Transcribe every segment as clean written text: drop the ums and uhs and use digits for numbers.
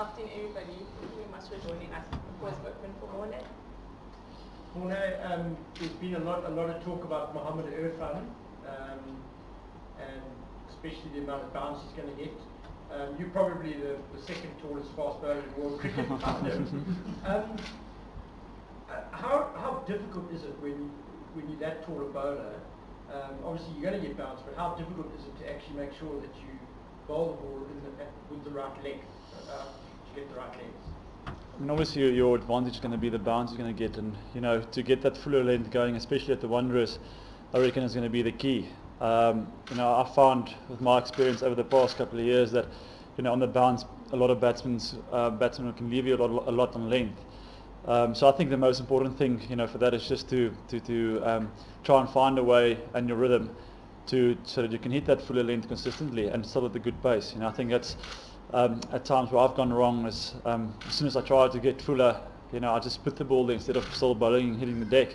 afternoon, everybody. Thank you very much for joining us. The floor is open for Morne. Morne, there's been a lot of talk about Mohammed Irfan, and especially the amount of bounce he's going to get. You're probably the second tallest fast bowler in world cricket. How difficult is it when you're that tall a bowler? Obviously you're going to get bounce, but how difficult is it to actually make sure that you bowl the ball with the right length, to get the right length? I mean, obviously your advantage is going to be the bounce you're going to get, and to get that fuller length going, especially at the Wanderers, I reckon is going to be the key. I found with my experience over the past couple of years that on the bounce a lot of batsmen can leave you a lot on length. So I think the most important thing for that is just to try and find a way and your rhythm so that you can hit that fuller length consistently and still at a good pace. I think that's at times where I've gone wrong is as soon as I try to get fuller, I just put the ball there instead of still bowling and hitting the deck.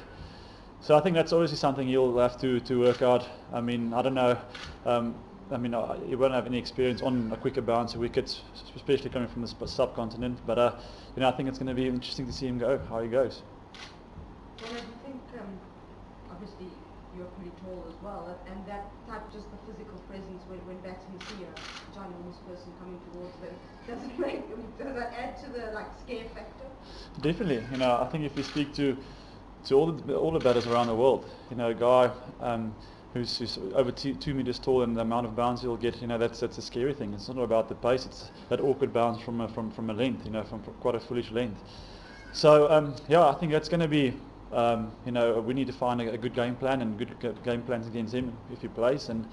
So I think that's obviously something you'll have to work out. I mean, I don't know. You won't have any experience on a quicker bouncer wicket, especially coming from the subcontinent. But I think it's going to be interesting to see him go, how he goes. Well, I think obviously you're pretty tall as well, and that type, just the physical presence when batsmen see a ginormous person coming towards them, does that add to the scare factor? Definitely. I think if you speak to all the batters around the world, a guy who's over 2 meters tall and the amount of bounce he'll get, that's a scary thing. It's not about the pace; it's that awkward bounce from a length, from quite a foolish length. So I think that's going to be, we need to find a good game plan and good game plans against him if he plays, and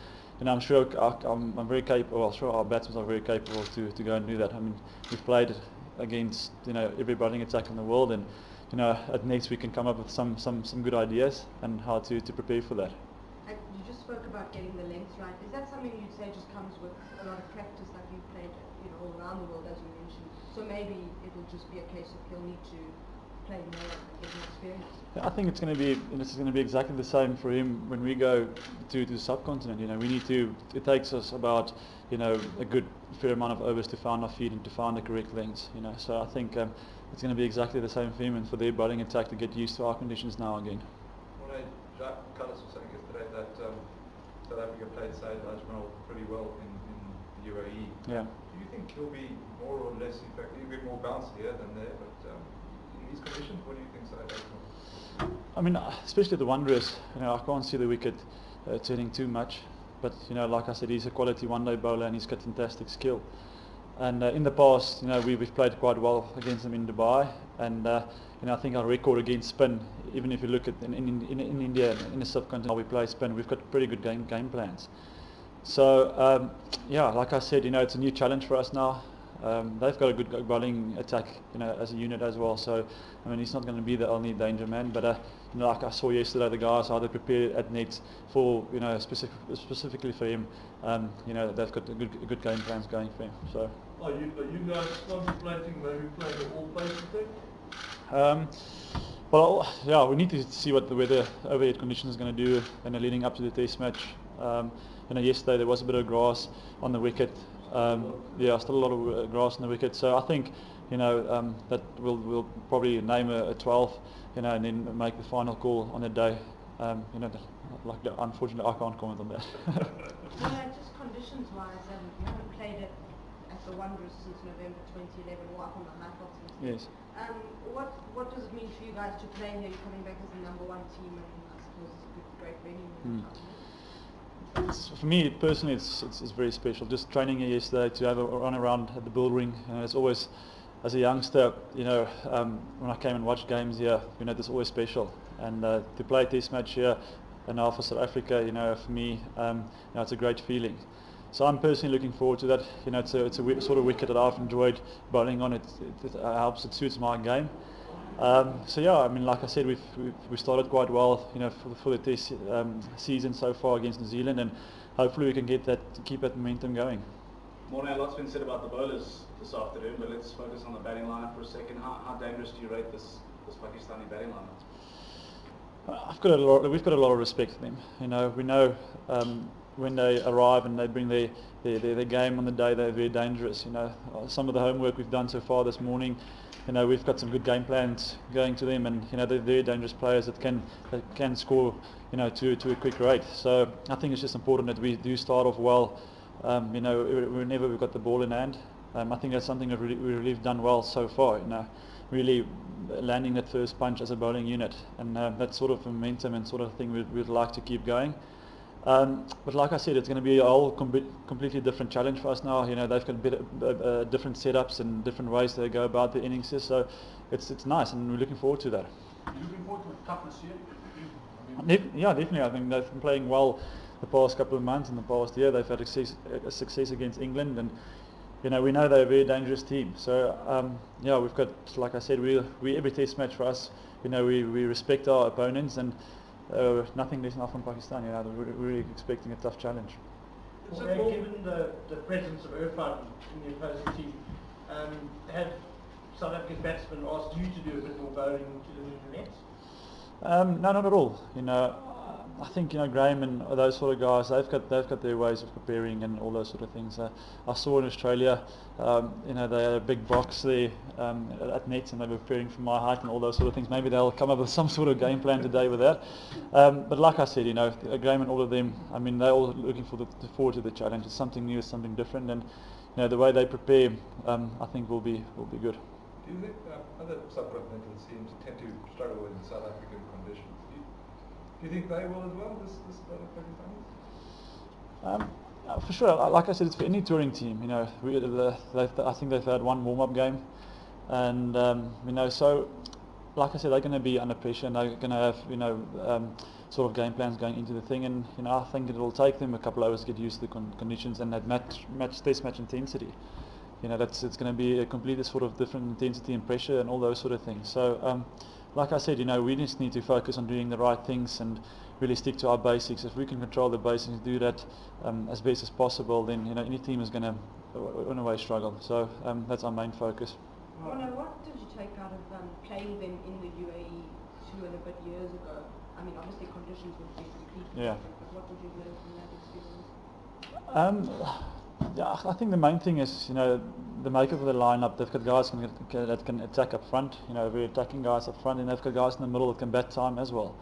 I'm sure I'm very capable. Well, sure our batsmen are very capable to go and do that. I mean, we've played against every bowling attack in the world, and at next we can come up with some good ideas and how to prepare for that. You just spoke about getting the length right. Is that something you'd say just comes with a lot of practice, like you've played all around the world, as you mentioned? So maybe it'll just be a case of he'll need to play more and get more experience. I think it's going to be exactly the same for him when we go to the subcontinent. We need to. It takes us about a good fair amount of overs to find our feet and to find the correct lengths. So I think it's going to be exactly the same for him and for their bowling attack to get used to our conditions now again. Jacques Callis was saying yesterday that South Africa played Saeed Ajmal pretty well in the UAE. Yeah. Do you think he'll be more or less, in fact, he'll be more bounce here than there, but in these conditions, what do you think Saeed Ajmal? I mean, especially the Wanderers, I can't see the wicket turning too much, but like I said, he's a quality one-day bowler and he's got fantastic skill. And in the past, we've played quite well against them in Dubai, and I think our record against spin, even if you look at in India, in the subcontinent, how we play spin, we've got pretty good game plans. So like I said, it's a new challenge for us now. They've got a good bowling attack, as a unit as well. So I mean, he's not going to be the only danger man, but like I saw yesterday, the guys how they prepared at nets for specifically for him. They've got good game plans going for him. So. Are you guys contemplating maybe playing an all-pace attack? Well, yeah, we need to see what the weather overhead conditions is going to do leading up to the test match. Yesterday there was a bit of grass on the wicket. Still a lot of grass on the wicket. So I think that we'll probably name a 12, and then make the final call on the day. Unfortunately, I can't comment on that. Just conditions-wise, you haven't played it at the Wanderers since November 2011, or up on the high pot since. Yes. What does it mean for you guys to play here? You're coming back as the number one team, and I suppose it's a great venue. For me personally, it's very special. Just training here yesterday, to have a run around at the Bull Ring, it's always, as a youngster, when I came and watched games here, it's always special. And to play a test match here, and now for South Africa, for me, it's a great feeling. So I'm personally looking forward to that. It's a sort of wicket that I've enjoyed bowling on. It helps. It suits my game. Like I said, we started quite well, for the test season so far against New Zealand, and hopefully we can keep that momentum going. Morne, a lot's been said about the bowlers this afternoon, but let's focus on the batting lineup for a second. How dangerous do you rate this Pakistani batting lineup? We've got a lot of respect for them. We know when they arrive and they bring their game on the day, they're very dangerous. Some of the homework we've done so far this morning, we've got some good game plans going to them, and they're very dangerous players that can score to a quick rate. So I think it's just important that we do start off well. Whenever we've got the ball in hand, I think that's something that we've really done well so far. Really landing that first punch as a bowling unit, and that sort of momentum and sort of thing we'd like to keep going. But like I said, it's going to be a whole completely different challenge for us now. They've got different setups and different ways they go about their innings, so it's nice, and we're looking forward to that. You're looking forward to a tougher series? Yeah, definitely. I think they've been playing well the past couple of months. In the past year, they've had a success against England, and we know they're a very dangerous team. So we've got, like I said, we every test match for us, we respect our opponents, and nothing less now from Pakistan. We're really expecting a tough challenge. Given the presence of Irfan in the opposing team, have South African batsmen asked you to do a bit more bowling to the nets? No, not at all. I think Graham and those sort of guys, they've got their ways of preparing and all those sort of things. I saw in Australia, they had a big box there at nets, and they were preparing for my height and all those sort of things. Maybe they'll come up with some sort of game plan today with that. But like I said, Graham and all of them, they're all looking forward to the challenge. It's something new, it's something different, and the way they prepare, I think will be good. Do you think other subcontinental teams tend to struggle in South African conditions? Do you think they will as well, this Pakistanis? For sure. Like I said, it's for any touring team. I think they've had one warm-up game, and so like I said, they're going to be under pressure, and they're going to have sort of game plans going into the thing, and I think it will take them a couple of hours to get used to the conditions and that test match intensity. It's going to be a completely sort of different intensity and pressure and all those sort of things. So like I said, we just need to focus on doing the right things and really stick to our basics. If we can control the basics, do that as best as possible, then any team is going to in a way struggle. So that's our main focus. Morne, what did you take out of playing them in the UAE 2 and a bit years ago? Obviously conditions would be completely different, but what did you learn from that experience? I think the main thing is, the makeup of the lineup. They've got guys that can attack up front, very attacking guys up front, and they've got guys in the middle that can bat time as well.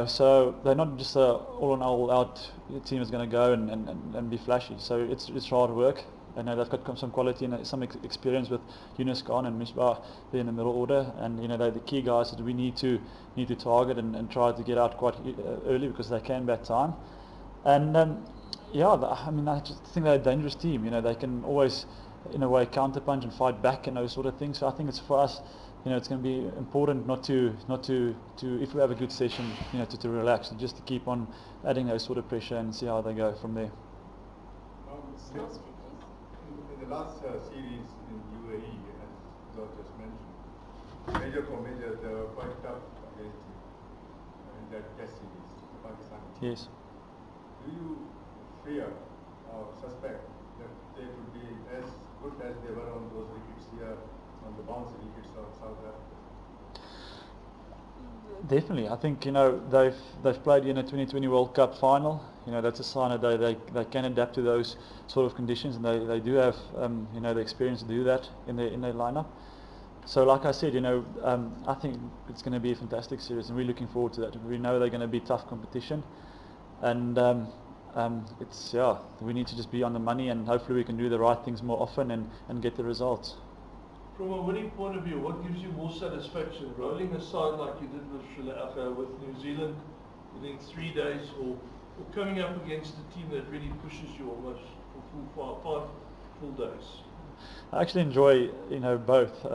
So they're not just a all-out team that's going to go and be flashy. So it's hard work. They've got some quality and some experience with Yunus Khan and Misbah there in the middle order, and they're the key guys that we need to target and try to get out quite early, because they can bat time. And I just think they're a dangerous team. They can always, in a way, counterpunch and fight back and those sort of things. So I think it's for us, it's going to be important not to if we have a good session, to relax and just to keep on adding those sort of pressure and see how they go from there. In the last series in UAE, as George just mentioned, major for major, they were quite tough against you in that test series, the Pakistan team. Yes. Do you fear or suspect that they could be as good as they were on those wickets here, on the bouncy wickets of South Africa? Definitely. I think they've played in a 2020 World Cup final. That's a sign that they can adapt to those sort of conditions, and they do have the experience to do that in their lineup. So like I said, I think it's going to be a fantastic series, and we're looking forward to that. We know they're going to be tough competition, and we need to just be on the money, and hopefully we can do the right things more often and get the results. From a winning point of view, what gives you more satisfaction? Rolling a side like you did with Sri Lanka, with New Zealand, within 3 days, or coming up against a team that really pushes you almost for 5 full days? I actually enjoy both.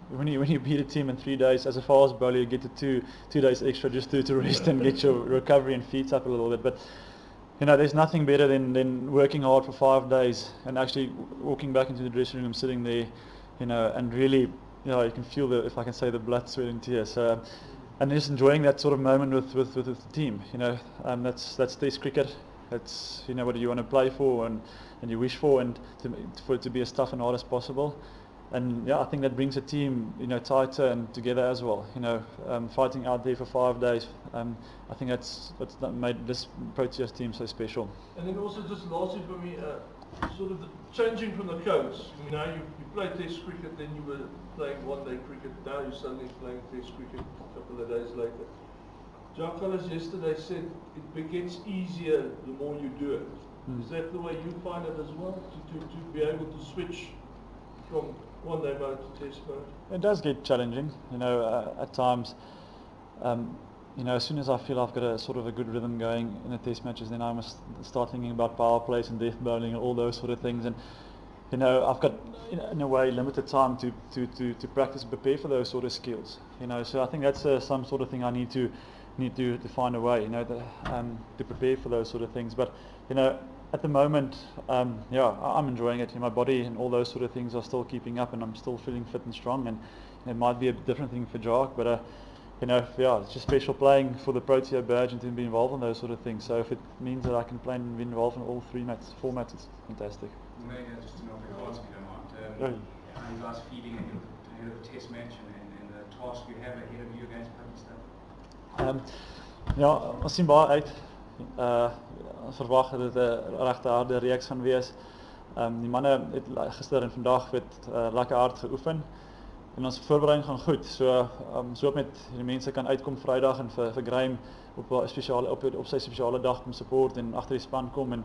When you beat a team in 3 days, as a fast bowler, you get to 2 days extra just to rest and get your recovery and feet up a little bit. But there's nothing better than working hard for 5 days and actually walking back into the dressing room, sitting there, and really, you can feel if I can say, the blood, sweat and tears. So, and just enjoying that sort of moment with the team. That's Test cricket. That's what you want to play for and you wish for, and for it to be as tough and hard as possible. And yeah, I think that brings a team, tighter and together as well. Fighting out there for 5 days. I think that's made this Proteas team so special. And then also just lastly for me, sort of changing from the coast. You play Test cricket, then you were playing one-day cricket. Now you're suddenly playing Test cricket a couple of days later. Jacques Ellis yesterday said it gets easier the more you do it. Is that the way you find it as well? To be able to switch from one-day mode to Test mode? It does get challenging, at times. As soon as I feel I've got a sort of a good rhythm going in the Test matches, then I must start thinking about power plays and death bowling and all those sort of things. And I've got in a way limited time to practice and prepare for those sort of skills. So I think that's some sort of thing I need to find a way, to prepare for those sort of things. But at the moment, I'm enjoying it. My body and all those sort of things are still keeping up, and I'm still feeling fit and strong. And it might be a different thing for Jacques, but it's just special playing for the Protea badge and to be involved in those sort of things. So if it means that I can play and be involved in all 4 matches, it's fantastic. Maybe just to know the cards, if you don't mind. How are you guys feeling ahead of the Test match and the task you have ahead of you against Pakistan? Ons sien baie uit. Ons verwag dat dit 'n regte harde reeks gaan wees. Die manne het gister en vandag lekker hard geoefen. En ons voorbereiding gaan goed. So hoop net die mense kan uitkom Vrydag en vir Graham op sy spesiale dag kom support en agter die span kom en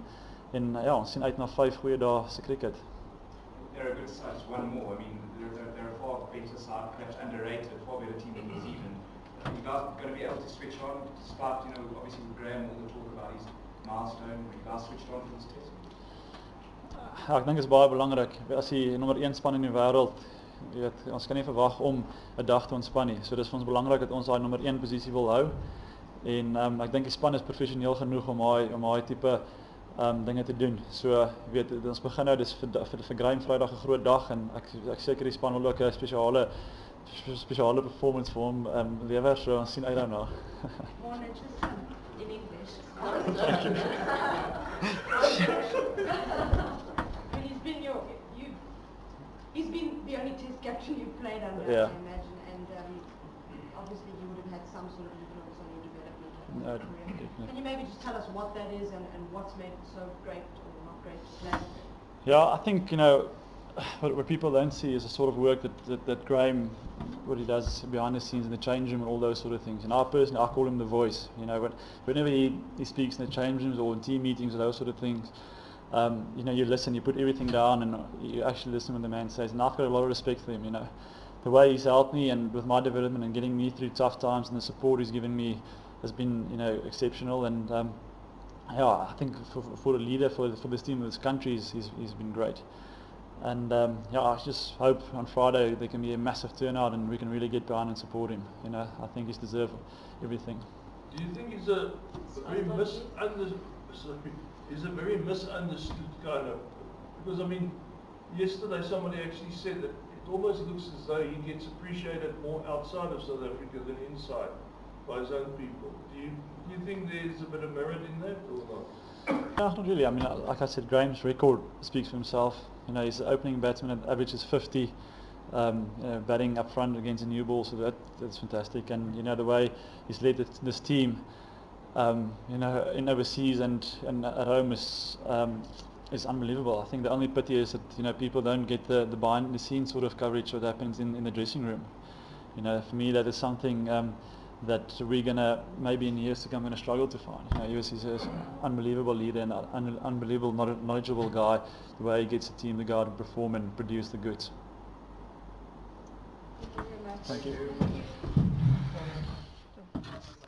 ons sien uit na 5 goeie dae se cricket. They're a good side. One more. I mean, they're a far better side, perhaps underrated, far better team than New Zealand. You guys going to be able to switch on, despite, obviously with Graham, all the talk about his milestone. Are you guys switched on for this test? Ek dink dit is baie belangrik. As die nommer 1 span in die wêreld, ons kan nie verwag om 'n dag te ontspan nie. So dis vir ons belangrik dat ons daai nommer 1 posisie wil hou. En ek dink die span is professioneel genoeg om daai tipe dinge te doen. So ons begin nou, dis vir Graham Vrydag 'n groot dag en ek seker die span wil ook 'n spesiale performance vir hom lewer, so ons sien uit daarna. Morne, just in English. He's been the only Test captain you've played under, Yeah. I imagine, and obviously you would have had some sort of influence on your development of No, your career. definitely. Can you maybe just tell us what that is and what's made it so great or not great to play? Yeah, I think what people don't see is the sort of work that Graham, what he does behind the scenes in the change room and all those sort of things. And I call him the voice. Whenever he speaks in the change rooms or in team meetings or those sort of things, you listen, you put everything down, and you actually listen when the man says. And I've got a lot of respect for him. The way he's helped me and with my development and getting me through tough times, and the support he's given me has been exceptional. And I think for a leader for this team, this country, he's been great. And I just hope on Friday there can be a massive turnout and we can really get behind and support him. I think he's deserved everything. Do you think he's a very misunderstood kind of? Because yesterday somebody actually said that it almost looks as though he gets appreciated more outside of South Africa than inside by his own people. Do you think there's a bit of merit in that or not? No, not really. Like I said, Graham's record speaks for himself. He's the opening batsman that averages 50, batting up front against a new ball, so that's fantastic. And the way he's led this team, in overseas and at home is unbelievable. I think the only pity is that people don't get the behind the scenes sort of coverage what happens in the dressing room. For me that is something that we're gonna maybe in years to come gonna struggle to find. He's an unbelievable leader and an unbelievable knowledgeable guy. The way he gets the team, the guy to perform and produce the goods. Thank you very much. Thank you.